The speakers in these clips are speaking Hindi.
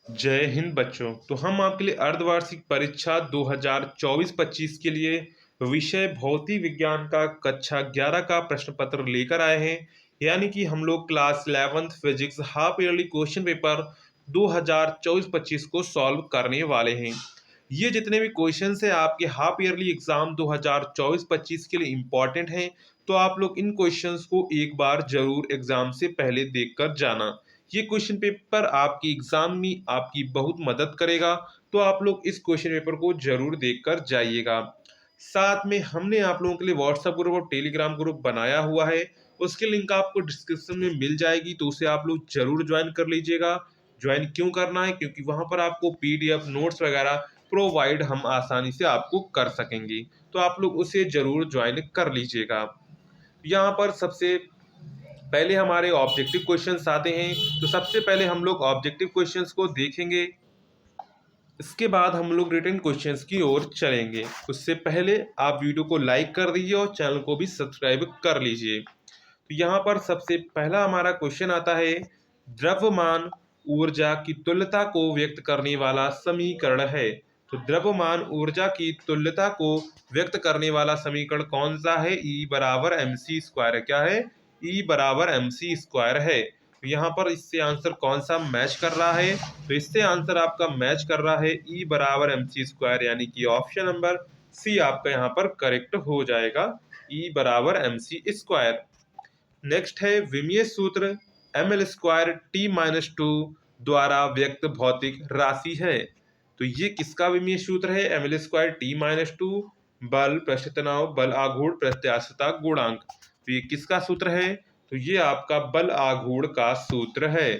जय हिंद बच्चों। तो हम आपके लिए अर्धवार्षिक परीक्षा 2024-25 के लिए विषय भौतिक विज्ञान का कक्षा 11 का प्रश्न पत्र लेकर आए हैं। यानी कि हम लोग class 11th physics half yearly question paper 2024-25 को सॉल्व करने वाले हैं। ये जितने भी क्वेश्चंस हैं आपके हाफ ईयरली एग्जाम 2024-25 के लिए इम्पॉर्टेंट हैं। तो आप लोग इन क्वेश्चंस को एक बार जरूर एग्जाम से पहले देखकर जाना। ये क्वेश्चन पेपर आपकी एग्जाम में आपकी बहुत मदद करेगा। तो आप लोग इस क्वेश्चन पेपर को जरूर देखकर जाइएगा। साथ में हमने आप लोगों के लिए व्हाट्सएप ग्रुप और टेलीग्राम ग्रुप बनाया हुआ है। उसकी लिंक आपको डिस्क्रिप्शन में मिल जाएगी, तो उसे आप लोग जरूर ज्वाइन कर लीजिएगा। ज्वाइन क्यों करना है? क्योंकि वहां पर आपको पीडीएफ नोट्स वगैरह प्रोवाइड हम आसानी से आपको कर सकेंगे। तो आप लोग उसे जरूर ज्वाइन कर लीजिएगा। यहाँ पर सबसे पहले हमारे ऑब्जेक्टिव क्वेश्चंस आते हैं। तो सबसे पहले हम लोग ऑब्जेक्टिव क्वेश्चंस को देखेंगे, इसके बाद हम लोग रिटन क्वेश्चंस की ओर चलेंगे। उससे पहले आप वीडियो को लाइक कर दीजिए और चैनल को भी सब्सक्राइब कर लीजिए। तो यहाँ पर सबसे पहला हमारा क्वेश्चन आता है, द्रव्यमान ऊर्जा की तुल्यता को व्यक्त करने वाला समीकरण है। तो द्रव्यमान ऊर्जा की तुल्यता को व्यक्त करने वाला समीकरण कौन सा है? E बराबर एम सी स्क्वायर। क्या है? E बराबर एम सी स्क्वायर है। तो यहाँ पर इससे आंसर कौन सा मैच कर रहा है? तो इससे आंसर आपका मैच कर रहा है E बराबर एम सी स्क्वायर, यानी कि ऑप्शन नंबर सी आपका यहाँ पर करेक्ट हो जाएगा। E बराबर एम सी स्क्वायर। नेक्स्ट है विमीय सूत्र M L square T minus two द्वारा व्यक्त भौतिक राशि है। तो ये किसका विमीय सूत्र है? M L square T minus two बल, पृष्ठ तनाव, बल आघूर्ण, प्रत्यास्थता गुणांक। तो ये किसका सूत्र है? तो ये आपका बल आघूर्ण का सूत्र है।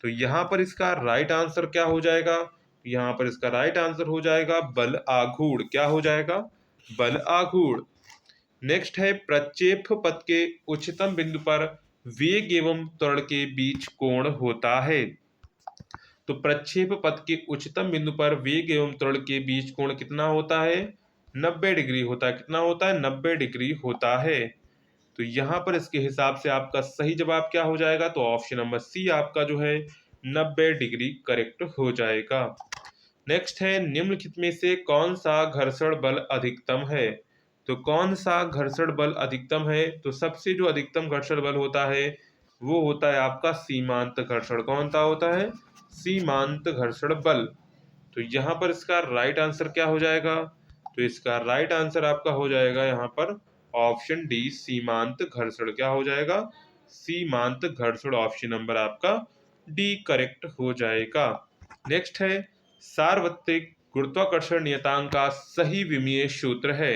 तो यहाँ पर इसका राइट आंसर क्या हो जाएगा? यहाँ पर इसका राइट आंसर हो जाएगा बल आघूर्ण। क्या हो जाएगा? बल आघूर्ण। नेक्स्ट है प्रक्षेप पथ के उच्चतम बिंदु पर वेग एवं त्वरण के बीच कोण होता है। तो प्रक्षेप पथ के उच्चतम बिंदु पर वेग एवं त्वरण के बीच कोण कितना होता है? 90 डिग्री होता है। कितना होता है? 90 डिग्री होता है। तो यहाँ पर इसके हिसाब से आपका सही जवाब क्या हो जाएगा? तो ऑप्शन नंबर सी आपका जो है 90 डिग्री करेक्ट हो जाएगा। नेक्स्ट है निम्नलिखित में से कौन सा घर्षण बल अधिकतम है? तो कौन सा घर्षण बल अधिकतम है? तो सबसे जो अधिकतम घर्षण बल होता है वो होता है आपका सीमांत घर्षण। कौन सा होता है? सीमांत घर्षण बल। तो यहाँ पर इसका राइट आंसर क्या हो जाएगा? तो इसका राइट आंसर आपका हो जाएगा यहाँ पर ऑप्शन डी सीमांत घर्षण। क्या हो जाएगा? सीमांत घर्षण। ऑप्शन नंबर आपका डी करेक्ट हो जाएगा। नेक्स्ट है सार्वत्रिक गुरुत्वाकर्षण नियतांक का सही विमीय सूत्र है।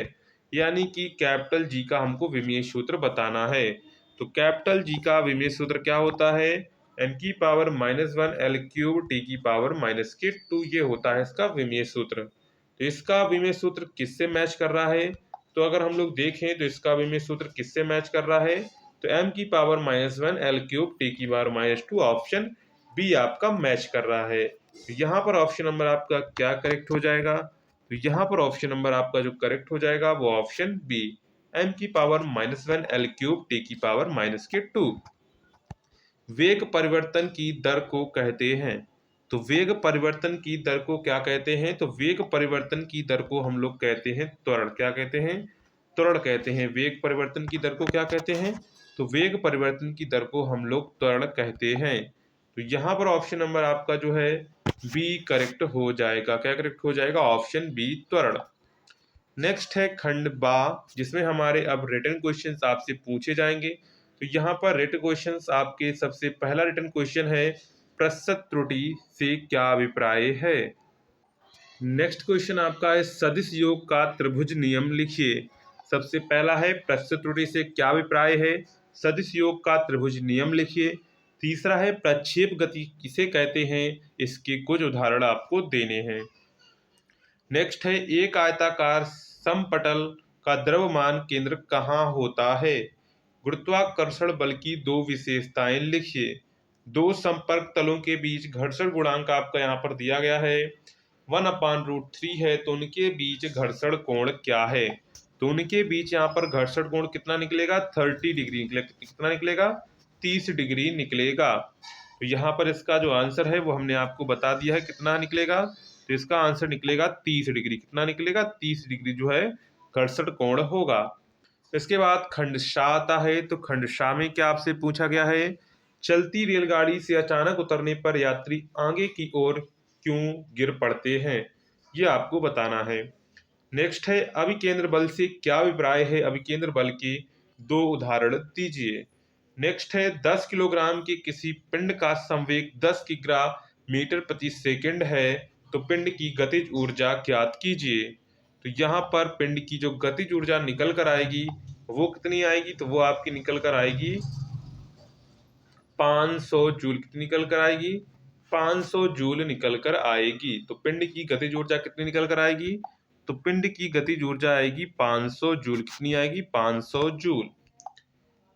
यानी कि कैपिटल जी का हमको विमीय सूत्र बताना है। तो कैपिटल जी का विमीय सूत्र क्या होता है? एन की पावर -1 एल क्यूब टी की पावर -2 ये होता है इसका विमीय सूत्र। तो इसका विमीय सूत्र किससे मैच कर रहा है? तो अगर हम लोग देखें तो इसका विमीय सूत्र किससे मैच कर रहा है? तो m की पावर -1 एल क्यूब टी की पावर -2 ऑप्शन बी आपका मैच कर रहा है। तो यहाँ पर ऑप्शन नंबर आपका क्या करेक्ट हो जाएगा? तो यहाँ पर ऑप्शन नंबर आपका जो करेक्ट हो जाएगा वो ऑप्शन बी m की पावर -1 एल क्यूब टी की पावर -2। वेग परिवर्तन की दर को कहते हैं। तो वेग परिवर्तन की दर को क्या कहते हैं? तो वेग परिवर्तन की दर को हम लोग कहते हैं त्वरण। क्या कहते हैं? त्वरण कहते हैं। वेग परिवर्तन की दर को क्या कहते हैं? तो वेग परिवर्तन की दर को हम लोग त्वरण कहते हैं। तो यहाँ पर ऑप्शन नंबर आपका जो है बी करेक्ट हो जाएगा। क्या करेक्ट हो जाएगा? ऑप्शन बी त्वरण। नेक्स्ट है खंड बा, जिसमें हमारे अब रिटन क्वेश्चंस आपसे पूछे जाएंगे। तो यहाँ पर रिटन क्वेश्चंस आपके सबसे पहला रिटन क्वेश्चन है, प्रस्तुत त्रुटि से क्या अभिप्राय है? नेक्स्ट क्वेश्चन आपका है सदिश योग का त्रिभुज नियम लिखिए। सबसे पहला है प्रस्तुत त्रुटि से क्या अभिप्राय है? सदिश योग का त्रिभुज नियम लिखिए। तीसरा है प्रक्षेप गति किसे कहते हैं? इसके कुछ उदाहरण आपको देने हैं। नेक्स्ट है एक आयताकार समपटल का द्रव्यमान केंद्र कहाँ होता है? गुरुत्वाकर्षण बल की दो विशेषताएं लिखिए। दो संपर्क तलों के बीच घर्षण गुणांक आपका यहाँ पर दिया गया है 1/√3 है। तो उनके बीच घर्षण कोण क्या है? तो उनके बीच यहाँ पर घर्षण कोण कितना निकलेगा? 30 डिग्री निकलेगा। कितना निकलेगा? 30 डिग्री निकलेगा। तो यहाँ पर इसका जो आंसर है वो हमने आपको बता दिया है कितना निकलेगा। तो इसका आंसर निकलेगा 30 डिग्री। कितना निकलेगा? 30 डिग्री जो है कर्षण कोण होगा। इसके बाद खंडशा आता है। तो खंडशा में क्या आपसे पूछा गया है? चलती रेलगाड़ी से अचानक उतरने पर यात्री आगे की ओर क्यों गिर पड़ते हैं, ये आपको बताना है। नेक्स्ट है अभिकेंद्र बल से क्या अभिप्राय है? अभिकेंद्र बल के दो उदाहरण दीजिए। नेक्स्ट है 10 किलोग्राम के किसी पिंड का संवेग 10 किग्रा मीटर प्रति सेकंड है, तो पिंड की गतिज ऊर्जा ज्ञात कीजिए। तो यहाँ पर पिंड की जो गतिज ऊर्जा निकल कर आएगी वो कितनी आएगी? तो वो आपकी निकल कर आएगी 500 जूल। कितनी निकल कर आएगी? 500 जूल निकल कर आएगी। तो पिंड की गतिज ऊर्जा कितनी निकल कर आएगी? तो पिंड की गतिज ऊर्जा आएगी 500 जूल। कितनी आएगी? 500 जूल।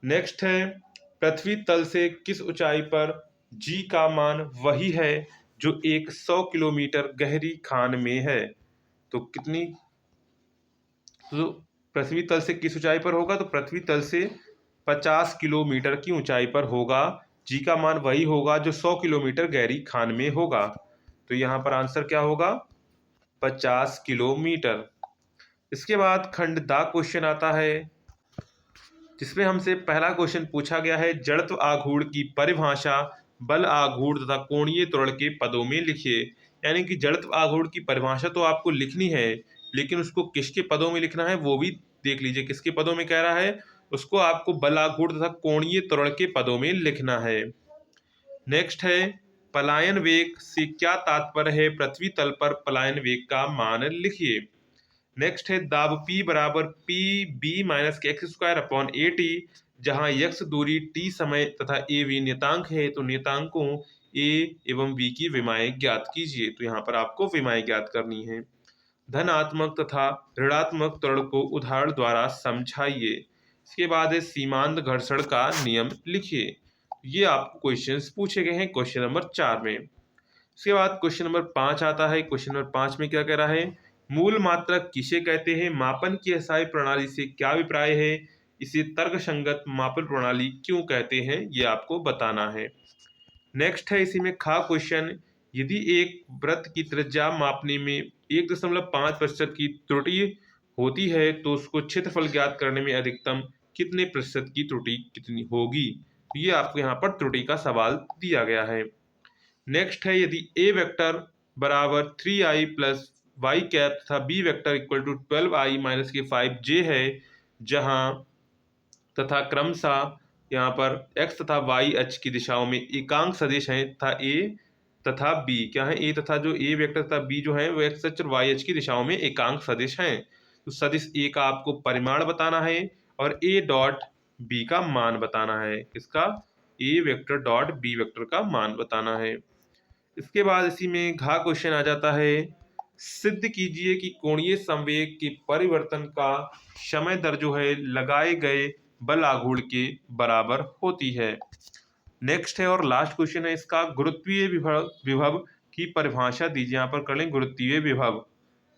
नेक्स्ट है पृथ्वी तल से किस ऊंचाई पर जी का मान वही है जो 100 किलोमीटर गहरी खान में है। तो कितनी, तो पृथ्वी तल से किस ऊंचाई पर होगा? तो पृथ्वी तल से 50 किलोमीटर की ऊंचाई पर होगा। जी का मान वही होगा जो 100 किलोमीटर गहरी खान में होगा। तो यहाँ पर आंसर क्या होगा? 50 किलोमीटर। इसके बाद खंड दा क्वेश्चन आता है, जिसमें हमसे पहला क्वेश्चन पूछा गया है जड़त्व आघूर्ण की परिभाषा बल आघूर्ण तथा कोणीय त्वरण के पदों में लिखिए। यानी कि जड़त्व आघूर्ण की परिभाषा तो आपको लिखनी है, लेकिन उसको किसके पदों में लिखना है वो भी देख लीजिए। किसके पदों में कह रहा है? उसको आपको बल आघूर्ण तथा कोणीय त्वरण के पदों में लिखना है। नेक्स्ट है पलायन वेग से क्या तात्पर्य है? पृथ्वी तल पर पलायन वेग का मान लिखिए। नेक्स्ट है दाब P बराबर P B minus X square upon A T, जहाँ x दूरी t समय तथा a v नियतांक है, तो नियतांकों a एवं b की विमाएं ज्ञात कीजिए। तो यहाँ पर आपको विमाएं ज्ञात करनी है। धनात्मक तथा ऋणात्मक त्वरण को उदाहरण द्वारा समझाइए। इसके बाद है सीमांत घर्षण का नियम लिखिए। ये आपको क्वेश्चंस पूछे गए हैं क्वेश्चन नंबर 4 में। इसके बाद क्वेश्चन नंबर 5 आता है। क्वेश्चन नंबर 5 में क्या कह रहा है? मूल मात्रक किसे कहते हैं? मापन की अस्थायी प्रणाली से क्या अभिप्राय है? इसे तर्कसंगत मापन प्रणाली क्यों कहते हैं, ये आपको बताना है। नेक्स्ट है इसी में खा क्वेश्चन, यदि एक वृत्त की त्रिज्या मापने में 1.5% की त्रुटि होती है तो उसको क्षेत्रफल ज्ञात करने में अधिकतम कितने प्रतिशत की त्रुटि कितनी होगी? ये आपको यहाँ पर त्रुटि का सवाल दिया गया है। नेक्स्ट है यदि ए वेक्टर बराबर 3i प्लस वाई कैप तथा B vector equal to 12i minus के 5j है, जहां तथा क्रमशः यहाँ पर x तथा y अक्ष की दिशाओं में एकांक सदिश हैं तथा a तथा b क्या है? a तथा जो a वेक्टर तथा b जो है वो x अक्ष और y अक्ष की दिशाओं में एकांक सदिश हैं। तो सदिश a का आपको परिमाण बताना है और a डॉट b का मान बताना है। इसका a vector dot b vector का मान बताना है। इसके बाद इसी में घा क्वेश्चन आ जाता है, सिद्ध कीजिए कि कोणीय संवेग के परिवर्तन का समय दर जो है लगाए गए बल आघूर्ण के बराबर होती है। नेक्स्ट है और लास्ट क्वेश्चन है इसका, गुरुत्वीय विभव की परिभाषा दीजिए। यहाँ पर कर लेंगे गुरुत्वीय विभव,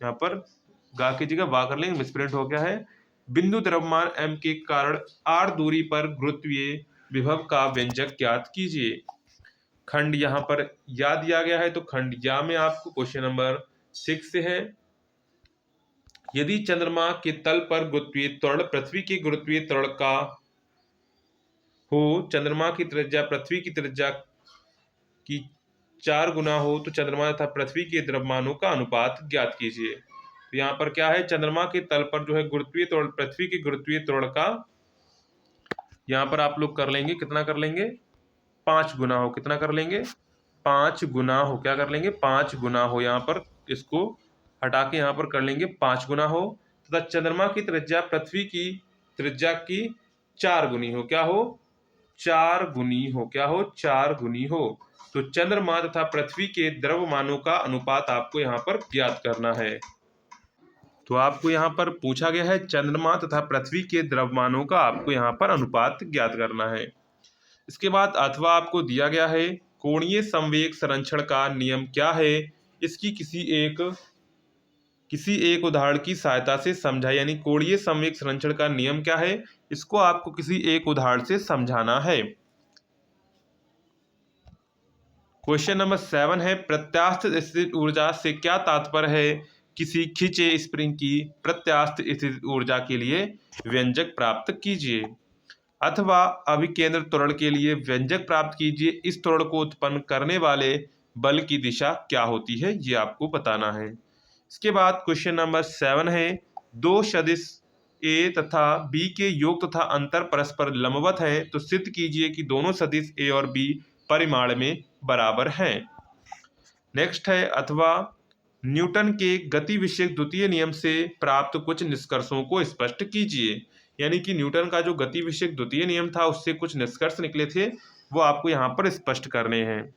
यहाँ पर गा की जगह वा कर लेंगे, मिसप्रिंट हो गया है। बिंदु द्रव्यमान m के कारण r दूरी पर गुरुत्वीय विभव का व्यंजक ज्ञात कीजिए। खंड यहाँ पर या दिया गया है, तो खंड या में आपको क्वेश्चन नंबर 6 से है, यदि चंद्रमा के तल पर गुरुत्वीय त्वरण पृथ्वी के गुरुत्वीय त्वरण का हो, चंद्रमा की त्रिज्या पृथ्वी की त्रिज्या की 4 गुना हो, तो चंद्रमा तथा पृथ्वी के द्रव्यमानों का अनुपात ज्ञात कीजिए। तो यहाँ पर क्या है? चंद्रमा के तल पर जो है गुरुत्वीय त्वरण पृथ्वी के गुरुत्वीय त्वरण का यहाँ पर आप लोग कर लेंगे, कितना कर लेंगे? 5 गुना हो। कितना कर लेंगे? 5 गुना हो। क्या कर लेंगे? 5 गुना हो। यहाँ पर इसको हटा के यहाँ पर कर लेंगे 5 गुना हो, तथा चंद्रमा की त्रिज्या पृथ्वी की त्रिज्या की 4 गुनी हो। क्या हो? 4 गुनी हो। क्या हो? 4 गुनी हो। तो चंद्रमा तथा पृथ्वी के द्रव्यमानों का अनुपात आपको यहाँ पर ज्ञात करना है। तो आपको यहाँ पर पूछा गया है चंद्रमा तथा पृथ्वी के द्रव्यमानों का आपको यहाँ पर अनुपात ज्ञात करना है। इसके बाद अथवा आपको दिया गया है कोणीय संवेग संरक्षण का नियम क्या है, इसकी किसी एक उदाहरण की सहायता से समझाए। यानी कोणीय संवेग संरक्षण का नियम क्या है, इसको आपको किसी एक उदाहरण से समझाना है। क्वेश्चन नंबर 7 है, प्रत्यास्थ स्थितिज ऊर्जा से क्या तात्पर्य है? किसी खींचे स्प्रिंग की प्रत्यास्थ स्थितिज ऊर्जा के लिए व्यंजक प्राप्त कीजिए। अथवा अभिकेंद्र त्वरण के लिए व्यंजक प्राप्त कीजिए। इस त्वरण को उत्पन्न करने वाले बल की दिशा क्या होती है, ये आपको बताना है। इसके बाद क्वेश्चन नंबर 7 है, दो सदिश ए तथा बी के योग तथा अंतर परस्पर लंबवत है, तो सिद्ध कीजिए कि दोनों सदिश ए और बी परिमाण में बराबर हैं। नेक्स्ट है, अथवा न्यूटन के गति विषयक द्वितीय नियम से प्राप्त कुछ निष्कर्षों को स्पष्ट कीजिए। यानी कि न्यूटन का जो गति विषयक द्वितीय नियम था उससे कुछ निष्कर्ष निकले थे, वो आपको यहाँ पर स्पष्ट करने हैं।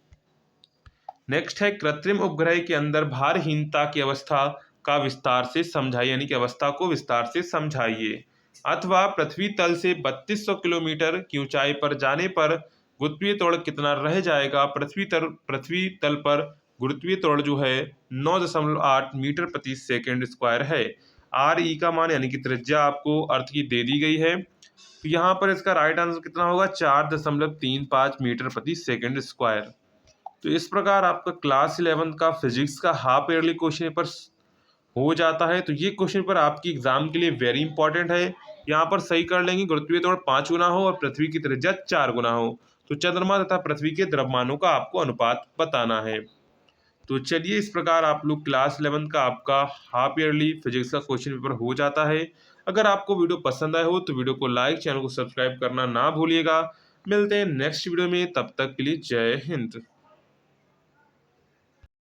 नेक्स्ट है, कृत्रिम उपग्रह के अंदर भारहीनता की अवस्था का विस्तार से समझाइए। यानी कि अवस्था को विस्तार से समझाइए। अथवा पृथ्वी तल से 3200 किलोमीटर की ऊंचाई पर जाने पर गुरुत्वीय त्वरण कितना रह जाएगा? पृथ्वी तल पर गुरुत्वीय त्वरण जो है 9.8 मीटर प्रति सेकंड स्क्वायर है। आर ई का मान यानी कि त्रिज्या आपको अर्थ की दे दी गई है, तो यहाँ पर इसका राइट आंसर कितना होगा? 4.35 मीटर प्रति सेकंड स्क्वायर। तो इस प्रकार आपका क्लास 11 का फिजिक्स का हाफ ईयरली क्वेश्चन पेपर हो जाता है। तो ये क्वेश्चन पेपर आपकी एग्जाम के लिए वेरी इंपॉर्टेंट है। यहाँ पर सही कर लेंगे गुरुत्वीय त्वरण 5 गुना हो और पृथ्वी की त्रिज्या 4 गुना हो, तो चंद्रमा तथा पृथ्वी के द्रव्यमानों का आपको अनुपात बताना है। तो चलिए, इस प्रकार आप लोग क्लास 11 का आपका हाफ ईयरली फिजिक्स का क्वेश्चन पेपर हो जाता है। अगर आपको वीडियो पसंद आया हो तो वीडियो को लाइक, चैनल को सब्सक्राइब करना ना भूलिएगा। मिलते हैं नेक्स्ट वीडियो में, तब तक के लिए जय हिंद।